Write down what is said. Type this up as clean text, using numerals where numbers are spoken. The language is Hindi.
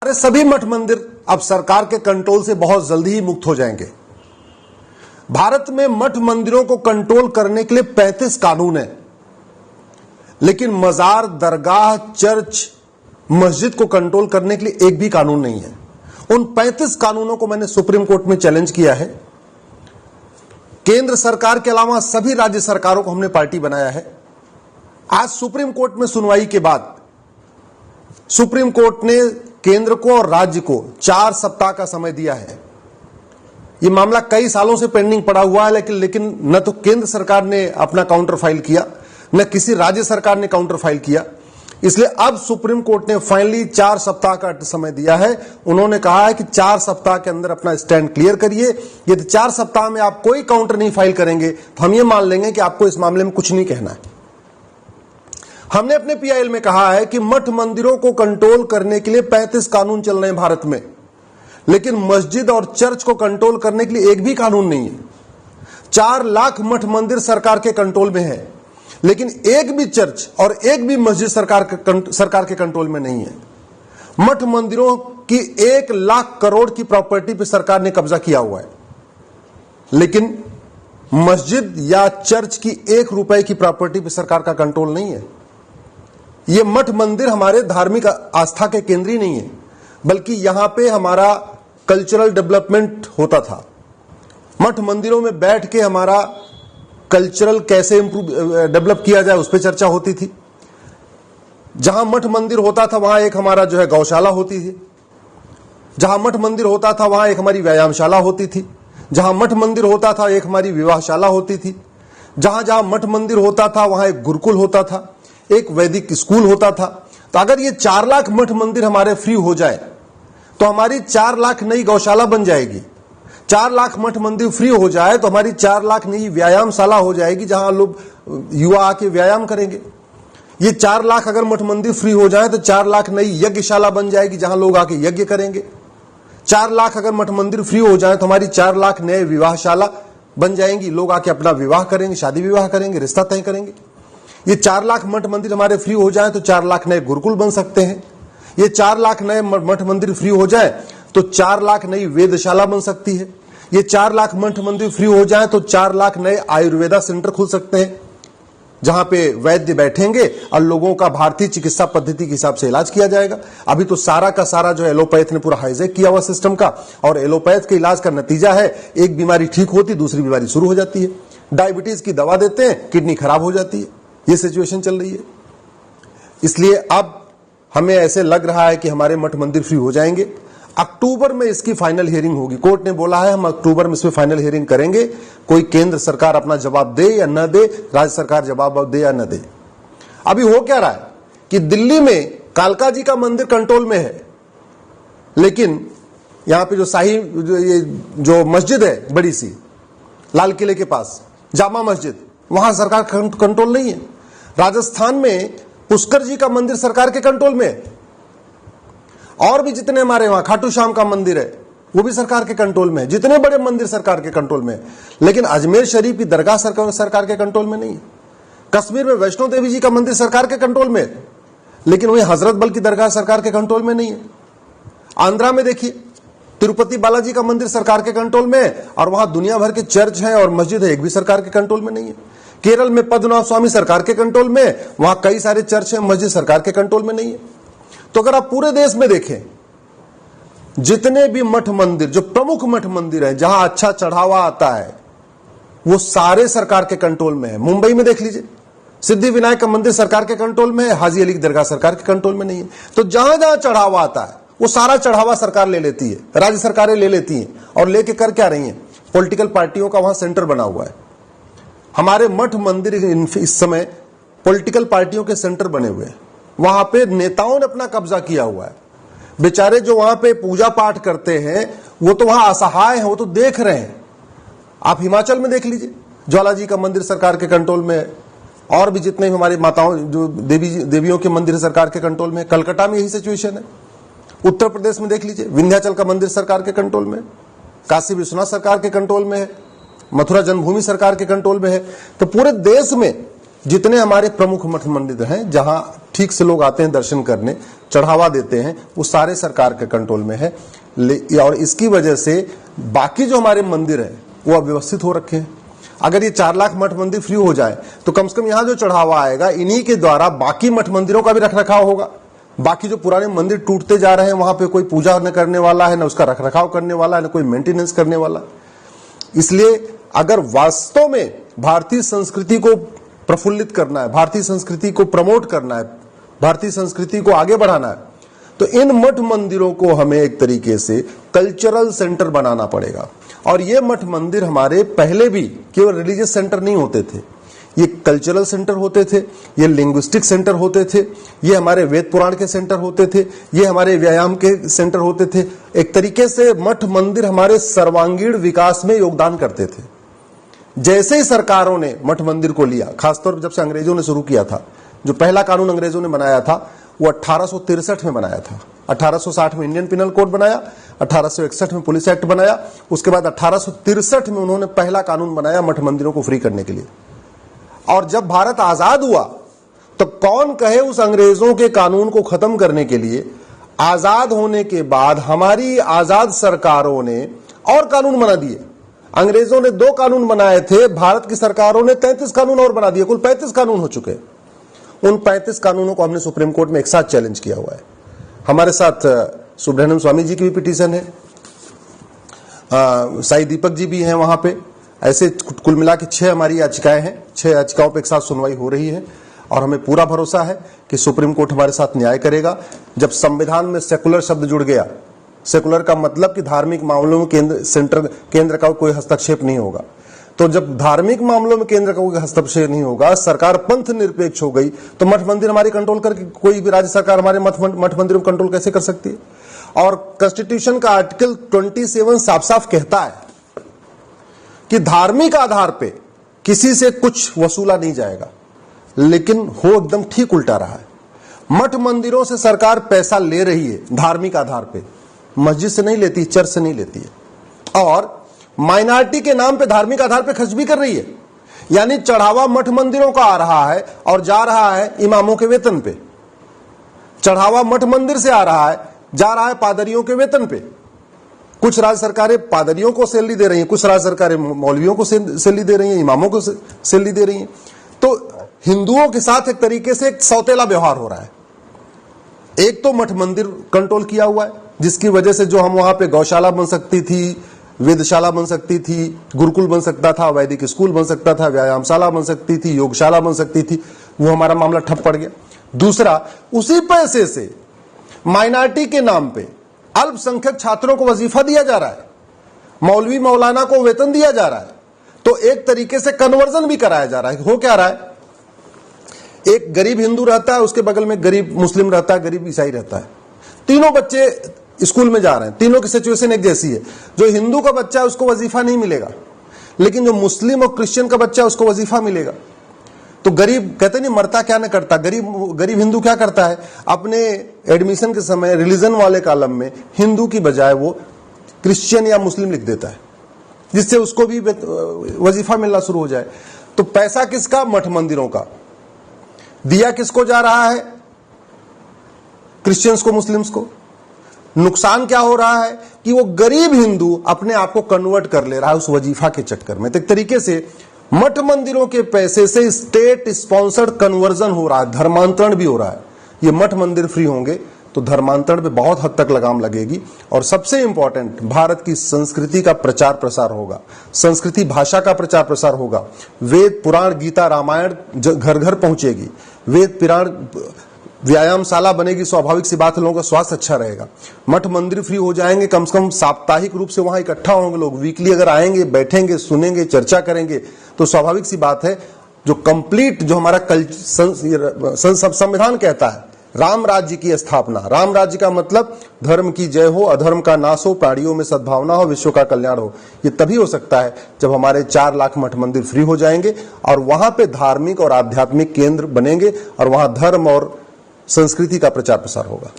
हमारे सभी मठ मंदिर अब सरकार के कंट्रोल से बहुत जल्दी ही मुक्त हो जाएंगे। भारत में मठ मंदिरों को कंट्रोल करने के लिए 35 कानून हैं, लेकिन मजार, दरगाह, चर्च, मस्जिद को कंट्रोल करने के लिए एक भी कानून नहीं है। उन 35 कानूनों को मैंने सुप्रीम कोर्ट में चैलेंज किया है। केंद्र सरकार के अलावा सभी राज्य सरकारों को हमने पार्टी बनाया है। आज सुप्रीम कोर्ट में सुनवाई के बाद सुप्रीम कोर्ट ने केंद्र को और राज्य को 4 सप्ताह का समय दिया है। यह मामला कई सालों से पेंडिंग पड़ा हुआ है, लेकिन न तो केंद्र सरकार ने अपना काउंटर फाइल किया, न किसी राज्य सरकार ने काउंटर फाइल किया। इसलिए अब सुप्रीम कोर्ट ने फाइनली 4 सप्ताह का समय दिया है। उन्होंने कहा है कि 4 सप्ताह के अंदर अपना स्टैंड क्लियर करिए। यदि 4 सप्ताह में आप कोई काउंटर नहीं फाइल करेंगे तो हम ये मान लेंगे कि आपको इस मामले में कुछ नहीं कहना है। हमने अपने पीआईएल में कहा है कि मठ मंदिरों को कंट्रोल करने के लिए 35 कानून चल रहे हैं भारत में, लेकिन मस्जिद और चर्च को कंट्रोल करने के लिए एक भी कानून नहीं है। 4 लाख मठ मंदिर सरकार के कंट्रोल में है, लेकिन एक भी चर्च और एक भी मस्जिद सरकार के कंट्रोल में नहीं है। मठ मंदिरों की 1 लाख करोड़ की प्रॉपर्टी पर सरकार ने कब्जा किया हुआ है, लेकिन मस्जिद या चर्च की 1 रुपए की प्रॉपर्टी पर सरकार का कंट्रोल नहीं है। ये मठ मंदिर हमारे धार्मिक आस्था के केंद्र ही नहीं है, बल्कि यहां पे हमारा कल्चरल डेवलपमेंट होता था। मठ मंदिरों में बैठ के हमारा कल्चरल कैसे डेवलप किया जाए उस पर चर्चा होती थी। जहां मठ मंदिर होता था वहां एक हमारा गौशाला होती थी। जहां मठ मंदिर होता था वहां एक हमारी व्यायामशाला होती थी। जहां मठ मंदिर होता था एक हमारी विवाहशाला होती थी। जहां जहां मठ मंदिर होता था वहां एक गुरुकुल होता था, एक वैदिक स्कूल होता था। तो अगर ये 4 लाख मठ मंदिर हमारे फ्री हो जाए तो हमारी 4 लाख नई गौशाला बन जाएगी। 4 लाख मठ मंदिर फ्री हो जाए तो हमारी 4 लाख नई व्यायामशाला हो जाएगी, जहां लोग युवा आके व्यायाम करेंगे। ये 4 लाख अगर मठ मंदिर फ्री हो जाए तो 4 लाख नई यज्ञशाला बन जाएगी, जहां लोग आके यज्ञ करेंगे। 4 लाख अगर मठ मंदिर फ्री हो जाए तो हमारी 4 लाख नए विवाहशाला बन जाएंगी, लोग आके अपना विवाह करेंगे, शादी विवाह करेंगे, रिश्ता तय करेंगे। ये 4 लाख मठ मंदिर हमारे फ्री हो जाए तो 4 लाख नए गुरुकुल बन सकते हैं। ये 4 लाख नए मठ मंदिर फ्री हो जाए तो 4 लाख नई वेदशाला बन सकती है। ये 4 लाख मठ मंदिर फ्री हो जाए तो 4 लाख नए आयुर्वेदा सेंटर खुल सकते हैं, जहां पे वैद्य बैठेंगे और लोगों का भारतीय चिकित्सा पद्धति के हिसाब से इलाज किया जाएगा। अभी तो सारा का सारा एलोपैथ ने पूरा हाईजैक किया हुआ सिस्टम का, और एलोपैथ के इलाज का नतीजा है एक बीमारी ठीक होती, दूसरी बीमारी शुरू हो जाती है। डायबिटीज की दवा देते हैं, किडनी खराब हो जाती है। ये सिचुएशन चल रही है। इसलिए अब हमें ऐसे लग रहा है कि हमारे मठ मंदिर फ्री हो जाएंगे। अक्टूबर में इसकी फाइनल हियरिंग होगी। कोर्ट ने बोला है हम अक्टूबर में इसमें फाइनल हियरिंग करेंगे। कोई केंद्र सरकार अपना जवाब दे या न दे, राज्य सरकार जवाब दे या न दे। अभी हो क्या रहा है कि दिल्ली में कालका जी का मंदिर कंट्रोल में है, लेकिन यहां पे जो मस्जिद है बड़ी सी लाल किले के पास, जामा मस्जिद, वहां सरकार कंट्रोल नहीं है। राजस्थान में पुष्कर जी का मंदिर सरकार के कंट्रोल में है, और भी जितने हमारे वहां खाटू श्याम का मंदिर है वो भी सरकार के कंट्रोल में है। जितने बड़े मंदिर सरकार के कंट्रोल में है, लेकिन अजमेर शरीफ की दरगाह सरकार के कंट्रोल में नहीं है। कश्मीर में वैष्णो देवी जी का मंदिर सरकार के कंट्रोल में है, लेकिन वही हजरत बल की दरगाह सरकार के कंट्रोल में नहीं है। आंध्रा में देखिए तिरुपति बालाजी का मंदिर सरकार के कंट्रोल में है, और वहां दुनिया भर के चर्च है और मस्जिद है, एक भी सरकार के कंट्रोल में नहीं है। केरल में पद्मनाभ स्वामी सरकार के कंट्रोल में है, वहां कई सारे चर्च है, मस्जिद सरकार के कंट्रोल में नहीं है। तो अगर आप पूरे देश में देखें, जितने भी मठ मंदिर, जो प्रमुख मठ मंदिर है, जहां अच्छा चढ़ावा आता है, वो सारे सरकार के कंट्रोल में है। मुंबई में देख लीजिए, सिद्धि विनायक का मंदिर सरकार के कंट्रोल में है, हाजी अली की दरगाह सरकार के कंट्रोल में नहीं है। तो जहां जहां चढ़ावा आता है वो सारा चढ़ावा सरकार ले लेती है, राज्य सरकारें ले लेती हैं, और लेके कर क्या रही हैं? पॉलिटिकल पार्टियों का वहां सेंटर बना हुआ है। हमारे मठ मंदिर इस समय पॉलिटिकल पार्टियों के सेंटर बने हुए हैं। वहां पे नेताओं ने अपना कब्जा किया हुआ है। बेचारे जो वहां पे पूजा पाठ करते हैं वो तो वहां असहाय हैं, वो तो देख रहे हैं। आप हिमाचल में देख लीजिए, ज्वाला जी का मंदिर सरकार के कंट्रोल में है, और भी जितने भी हमारी माताओं जो देवियों के मंदिर सरकार के कंट्रोल में। कलकत्ता में यही सिचुएशन है। उत्तर प्रदेश में देख लीजिए, विंध्याचल का मंदिर सरकार के कंट्रोल में, काशी विश्वनाथ सरकार के कंट्रोल में है, मथुरा जन्मभूमि सरकार के कंट्रोल में है। तो पूरे देश में जितने हमारे प्रमुख मठ मंदिर हैं, जहां ठीक ठीक से लोग आते हैं दर्शन करने, चढ़ावा देते हैं, वो सारे सरकार के कंट्रोल में है। और इसकी वजह से बाकी जो हमारे मंदिर है वो अव्यवस्थित हो रखे हैं। अगर ये 4 लाख मठ मंदिर फ्री हो जाए तो कम से कम यहां जो चढ़ावा आएगा इन्हीं के द्वारा बाकी मठ मंदिरों का भी रखरखाव होगा। बाकी जो पुराने मंदिर टूटते जा रहे हैं वहां पे कोई पूजा न करने वाला है, न उसका रखरखाव करने वाला है, न कोई मेंटेनेंस करने वाला। इसलिए अगर वास्तव में भारतीय संस्कृति को प्रफुल्लित करना है, भारतीय संस्कृति को प्रमोट करना है, भारतीय संस्कृति को आगे बढ़ाना है, तो इन मठ मंदिरों को हमें एक तरीके से कल्चरल सेंटर बनाना पड़ेगा। और ये मठ मंदिर हमारे पहले भी केवल रिलीजियस सेंटर नहीं होते थे, ये कल्चरल सेंटर होते थे, ये लिंग्विस्टिक सेंटर होते थे, ये हमारे वेद पुराण के सेंटर होते थे, ये हमारे व्यायाम के सेंटर होते थे। एक तरीके से मठ मंदिर हमारे सर्वांगीण विकास में योगदान करते थे। जैसे ही सरकारों ने मठ मंदिर को लिया, खासतौर पर जब से अंग्रेजों ने शुरू किया था, जो पहला कानून अंग्रेजों ने बनाया था वो 1863 में बनाया था। 1860 में इंडियन पिनल कोड बनाया, 1861 में पुलिस एक्ट बनाया, उसके बाद 1863 में उन्होंने पहला कानून बनाया मठ मंदिरों को फ्री करने के लिए। और जब भारत आजाद हुआ तो कौन कहे उस अंग्रेजों के कानून को खत्म करने के लिए आजाद होने के बाद हमारी आजाद सरकारों ने और कानून बना दिए। अंग्रेजों ने 2 कानून बनाए थे, भारत की सरकारों ने 33 कानून और बना दिए, कुल 35 कानून हो चुके। उन 35 कानूनों को हमने सुप्रीम कोर्ट में एक साथ चैलेंज किया हुआ है। हमारे साथ सुब्रह्मण्यम स्वामी जी की भी पिटीशन है, साई दीपक जी भी हैं वहां पे। ऐसे कुल मिला के 6 हमारी याचिकाएं हैं, 6 याचिकाओं पे एक साथ सुनवाई हो रही है और हमें पूरा भरोसा है कि सुप्रीम कोर्ट हमारे साथ न्याय करेगा। जब संविधान में सेकुलर शब्द जुड़ गया, सेकुलर का मतलब कि धार्मिक मामलों में केंद्र का कोई हस्तक्षेप नहीं होगा, तो जब धार्मिक मामलों में केंद्र का कोई हस्तक्षेप नहीं होगा, सरकार पंथ निरपेक्ष हो गई, तो मठ मंदिर हमारी कंट्रोल करके कोई भी राज्य सरकार हमारे मठ मंदिरों को कंट्रोल कैसे कर सकती है? और कॉन्स्टिट्यूशन का आर्टिकल 27 साफ साफ कहता है कि धार्मिक आधार पे किसी से कुछ वसूला नहीं जाएगा, लेकिन हो एकदम ठीक उल्टा रहा है। मठ मंदिरों से सरकार पैसा ले रही है धार्मिक आधार पे, मस्जिद से नहीं लेती, चर्च से नहीं लेती है, और माइनॉरिटी के नाम पे धार्मिक आधार पे खर्च भी कर रही है। यानी चढ़ावा मठ मंदिरों का आ रहा है और जा रहा है इमामों के वेतन पे। चढ़ावा मठ मंदिर से आ रहा है, जा रहा है पादरियों के वेतन पे। कुछ राज्य सरकारें पादरियों को सैलरी दे रही हैं, कुछ राज्य सरकारें मौलवियों को सैलरी दे रही हैं, इमामों को सैलरी दे रही हैं। तो हिंदुओं के साथ एक तरीके से एक सौतेला व्यवहार हो रहा है। एक तो मठ मंदिर कंट्रोल किया हुआ है, जिसकी वजह से जो हम वहां पे गौशाला बन सकती थी, वेदशाला बन सकती थी, गुरुकुल बन सकता था, वैदिक स्कूल बन सकता था, व्यायामशाला बन सकती थी, योगशाला बन सकती थी, वो हमारा मामला ठप पड़ गया। दूसरा, उसी पैसे से माइनॉरिटी के नाम पे अल्पसंख्यक छात्रों को वजीफा दिया जा रहा है, मौलवी मौलाना को वेतन दिया जा रहा है, तो एक तरीके से कन्वर्जन भी कराया जा रहा है। हो क्या रहा है, एक गरीब हिंदू रहता है, उसके बगल में गरीब मुस्लिम रहता है, गरीब ईसाई रहता है, तीनों बच्चे स्कूल में जा रहे हैं, तीनों की सिचुएशन एक जैसी है। जो हिंदू का बच्चा है उसको वजीफा नहीं मिलेगा, लेकिन जो मुस्लिम और क्रिश्चियन का बच्चा है उसको वजीफा मिलेगा। तो गरीब कहते नहीं मरता क्या न करता, गरीब हिंदू क्या करता है, अपने एडमिशन के समय रिलीजन वाले कॉलम में हिंदू की बजाय वो क्रिश्चियन या मुस्लिम लिख देता है, जिससे उसको भी वजीफा मिलना शुरू हो जाए। तो पैसा किसका? मठ मंदिरों का। दिया किसको जा रहा है? क्रिश्चियंस को, मुस्लिम्स को। नुकसान क्या हो रहा है कि वो गरीब हिंदू अपने आप को कन्वर्ट कर ले रहा है उस वजीफा के चक्कर में। तो एक तरीके से मठ मंदिरों के पैसे से स्टेट स्पॉन्सर्ड कन्वर्जन हो रहा है, धर्मांतरण भी हो रहा है। ये मठ मंदिर फ्री होंगे तो धर्मांतरण पे बहुत हद तक लगाम लगेगी। और सबसे इंपॉर्टेंट, भारत की संस्कृति का प्रचार प्रसार होगा, संस्कृति भाषा का प्रचार प्रसार होगा। वेद पुराण गीता रामायण घर घर पहुंचेगी, वेद पुराण व्यायामशाला बनेगी, स्वाभाविक सी बात है, लोगों का स्वास्थ्य अच्छा रहेगा। मठ मंदिर फ्री हो जाएंगे, कम से कम साप्ताहिक रूप से वहां इकट्ठा होंगे लोग, वीकली अगर आएंगे, बैठेंगे, सुनेंगे, चर्चा करेंगे, तो स्वाभाविक सी बात है जो कंप्लीट जो हमारा संविधान कहता है, राम राज्य की स्थापना। राम राज्य का मतलब धर्म की जय हो, अधर्म का नाश हो, प्राणियों में सद्भावना हो, विश्व का कल्याण हो। ये तभी हो सकता है जब हमारे 4 लाख मठ मंदिर फ्री हो जाएंगे और वहां पे धार्मिक और आध्यात्मिक केंद्र बनेंगे और वहां धर्म और संस्कृति का प्रचार प्रसार होगा।